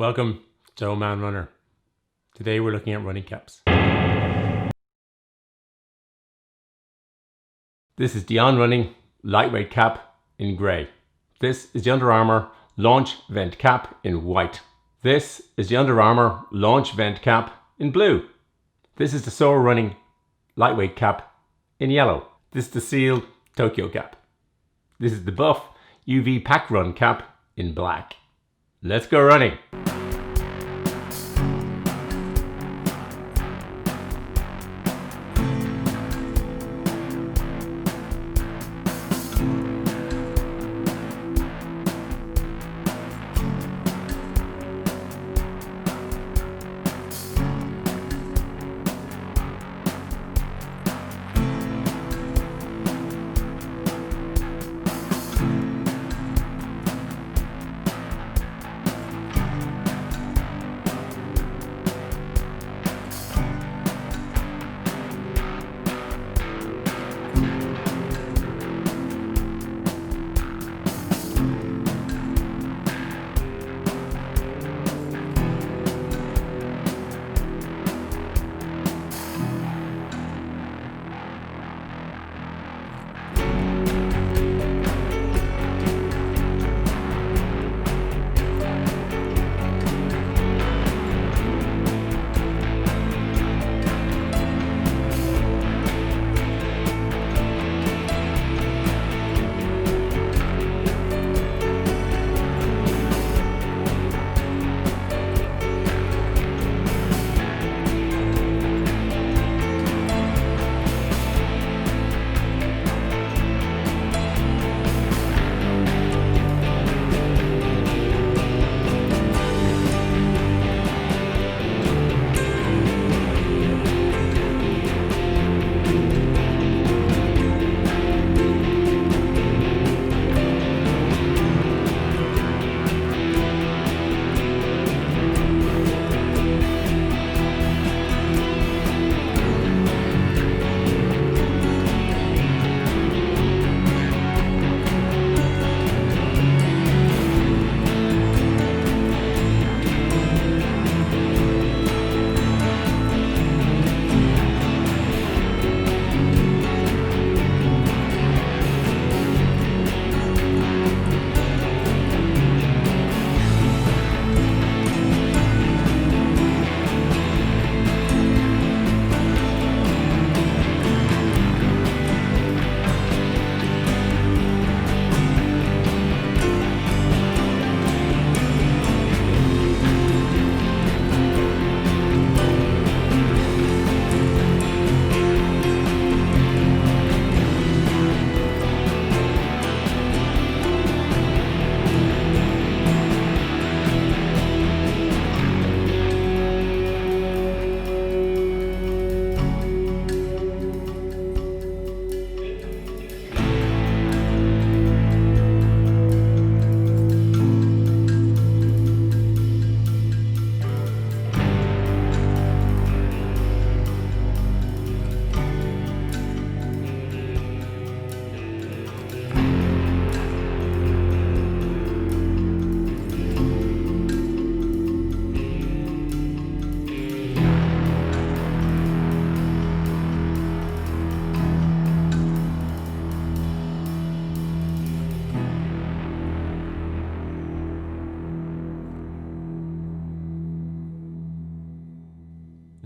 Welcome to Old Man Runner. Today we're looking at running caps. This is the On Running lightweight cap in grey. This is the Under Armour launch vent cap in white. This is the Under Armour launch vent cap in blue. This is the Soar running lightweight cap in yellow. This is the Ciele Tokyo cap. This is the Buff UV pack run cap in black. Let's go running.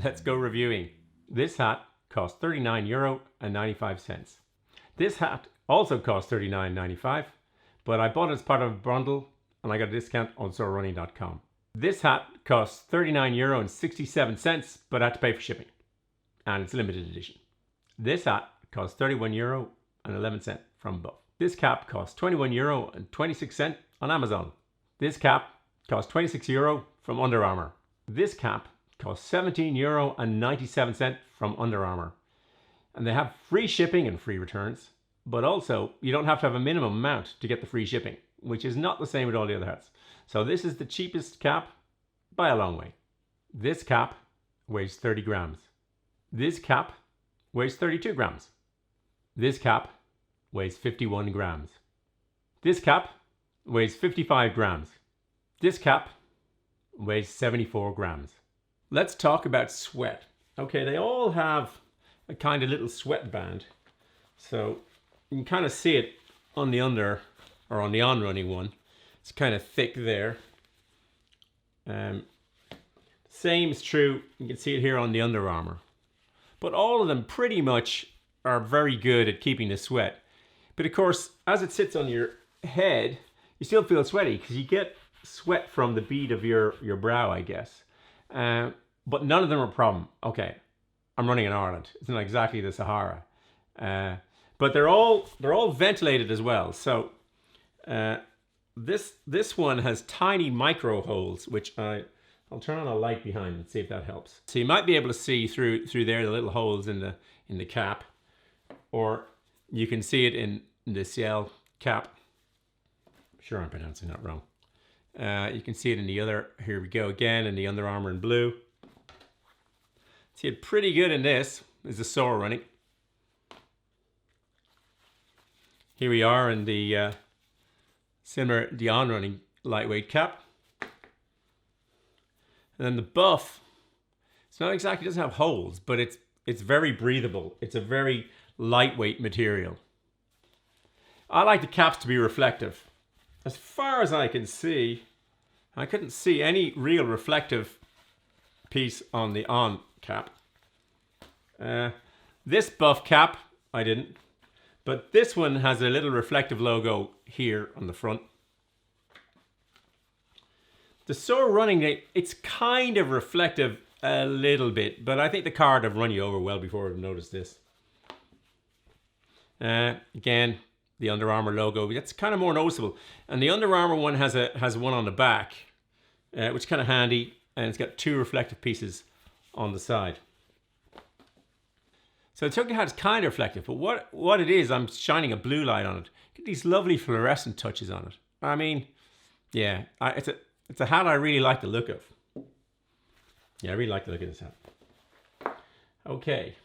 Let's go reviewing. This hat cost €39.95. This hat also cost $39.95, but I bought it as part of a bundle and I got a discount on soarrunning.com. This hat costs €39.67, but I had to pay for shipping, and it's limited edition. This hat costs €31.11 from Buff. This cap costs €21.26 on Amazon. This cap costs €26 from Under Armour. This cap costs €17.97 from Under Armour. And they have free shipping and free returns, but also you don't have to have a minimum amount to get the free shipping, which is not the same with all the other hats. So this is the cheapest cap by a long way. This cap weighs 30 grams. This cap weighs 32 grams. This cap weighs 51 grams. This cap weighs 55 grams. This cap weighs 74 grams. Let's talk about sweat. Okay, they all have a kind of little sweat band. So you can kind of see it on the under, or on the on-running one. It's kind of thick there. Same is true, you can see it here on the Under Armour. But all of them pretty much are very good at keeping the sweat. But of course, as it sits on your head, you still feel sweaty because you get sweat from the bead of your brow, I guess. But none of them are a problem. Okay, I'm running in Ireland. It's not exactly the Sahara. But they're all ventilated as well. So this one has tiny micro holes, which I'll turn on a light behind and see if that helps. So you might be able to see through there the little holes in the cap, or you can see it in the Ciele cap. I'm sure I'm pronouncing that wrong. You can see it in the other, here we go again, in the Under Armour in blue. See it pretty good in this, is the Soar running. Here we are in the similar, the on-running lightweight cap. And then the buff, it's not exactly, it doesn't have holes, but it's very breathable. It's a very lightweight material. I like the caps to be reflective. As far as I can see, I couldn't see any real reflective piece on the on cap. This buff cap, I didn't. But this one has a little reflective logo here on the front. The Soar running, it's kind of reflective a little bit, but I think the car would have run you over well before I'd noticed this. Again, the Under Armour logo, that's kind of more noticeable. And the Under Armour one has one on the back, which is kind of handy, and it's got two reflective pieces on the side. So the Tokyo hat's kind of reflective, but what it is, I'm shining a blue light on it. Get these lovely fluorescent touches on it. I mean, yeah, it's a hat I really like the look of. Yeah, I really like the look of this hat. Okay.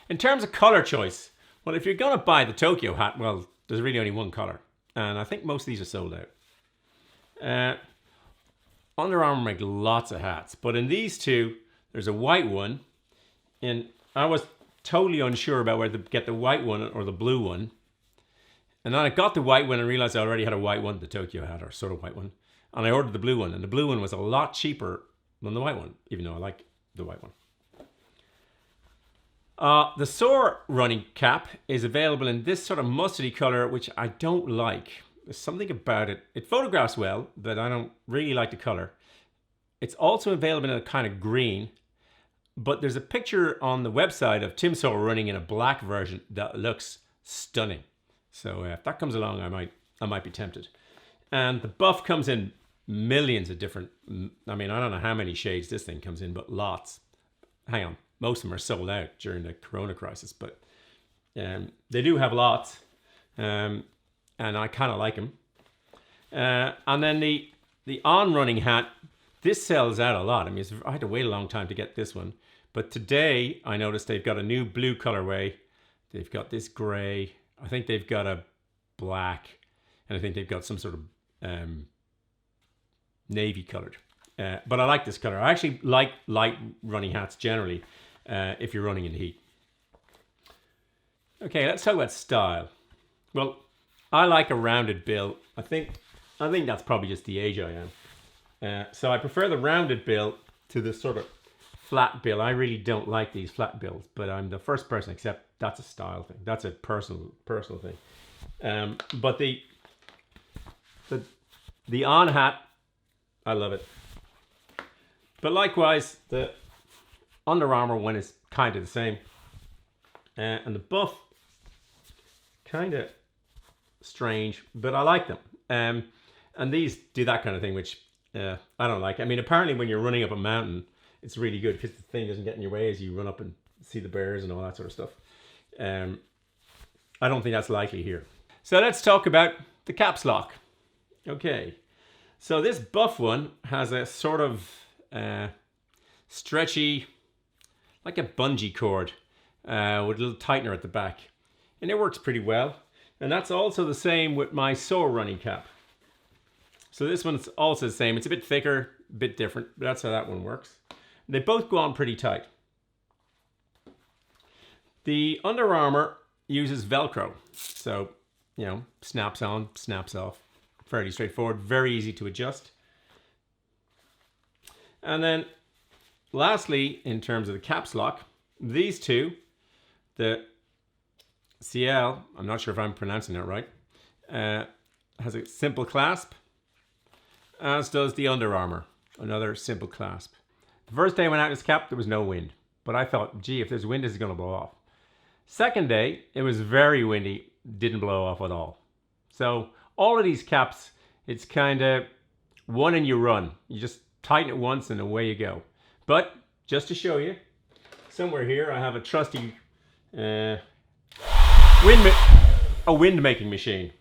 In terms of color choice, well, if you're going to buy the Tokyo hat, well, there's really only one color. And I think most of these are sold out. Under Armour make lots of hats, but in these two, there's a white one. And I was totally unsure about whether to get the white one or the blue one. And then I got the white one and realized I already had a white one, the Tokyo hat, or sort of white one. And I ordered the blue one, and the blue one was a lot cheaper than the white one, even though I like the white one. The Soar running cap is available in this sort of mustardy color, which I don't like. There's something about it. It photographs well, but I don't really like the color. It's also available in a kind of green, but there's a picture on the website of Tim Soar running in a black version that looks stunning. So if that comes along, I might be tempted. And the buff comes in millions of different, I mean, I don't know how many shades this thing comes in, but lots. Hang on, most of them are sold out during the Corona crisis, but they do have lots, and I kind of like them. And then the on-running hat, this sells out a lot. I mean, I had to wait a long time to get this one, but today I noticed they've got a new blue colorway. They've got this gray. I think they've got a black, and I think they've got some sort of navy colored. But I like this color. I actually like light running hats generally if you're running in the heat. Okay, let's talk about style. Well, I like a rounded bill. I think that's probably just the age I am. So I prefer the rounded bill to the sort of flat bill. I really don't like these flat bills, but I'm the first person to accept that's a style thing. That's a personal thing. But the on hat, I love it. But likewise, the Under Armour one is kind of the same. And the buff, kind of strange, but I like them. And these do that kind of thing, which I don't like. I mean, apparently when you're running up a mountain, it's really good because the thing doesn't get in your way as you run up and see the bears and all that sort of stuff. I don't think that's likely here. So let's talk about the caps lock. Okay, so this buff one has a sort of stretchy, like a bungee cord with a little tightener at the back. And it works pretty well. And that's also the same with my Soar running cap. So this one's also the same. It's a bit thicker. a bit different, but that's how that one works. They both go on pretty tight. The Under Armour uses Velcro, so, you know, snaps on, snaps off. Fairly straightforward, very easy to adjust. And then lastly, in terms of the caps lock, these two, the Ciele, I'm not sure if I'm pronouncing it right, has a simple clasp, as does the Under Armour, another simple clasp. The first day I went out in this cap, there was no wind, but I thought, gee, if there's wind, this is going to blow off. Second day, it was very windy, didn't blow off at all. So all of these caps, it's kind of one and you run. You just tighten it once and away you go. But just to show you, somewhere here I have a trusty wind making machine.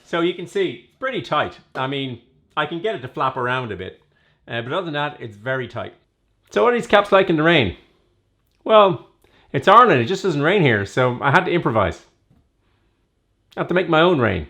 So you can see, it's pretty tight. I mean, I can get it to flap around a bit, but other than that, it's very tight. So what are these caps like in the rain? Well, it's Ireland, it just doesn't rain here, so I had to improvise. I had to make my own rain.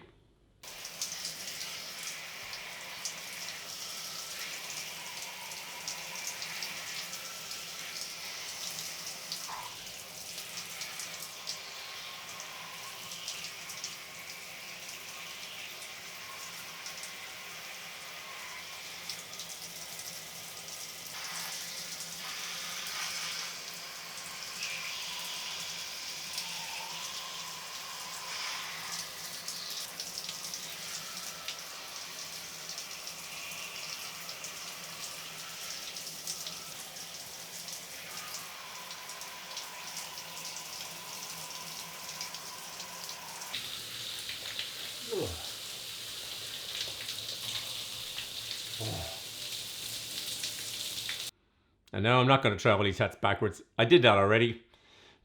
And no, I'm not going to travel these hats backwards. I did that already,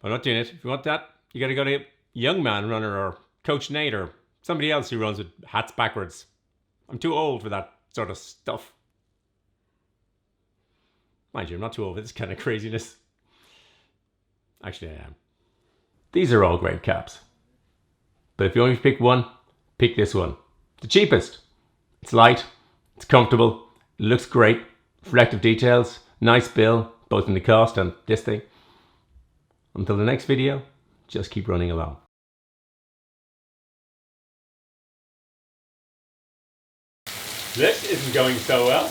but I'm not doing it. If you want that, you got to go to Young Man Runner or Coach Nate or somebody else who runs with hats backwards. I'm too old for that sort of stuff. Mind you, I'm not too old for this kind of craziness. Actually, I am. These are all great caps. But if you only pick one, pick this one. The cheapest. It's light, it's comfortable, it looks great, reflective details, nice bill, both in the cost and this thing. Until the next video, just keep running along. This isn't going so well.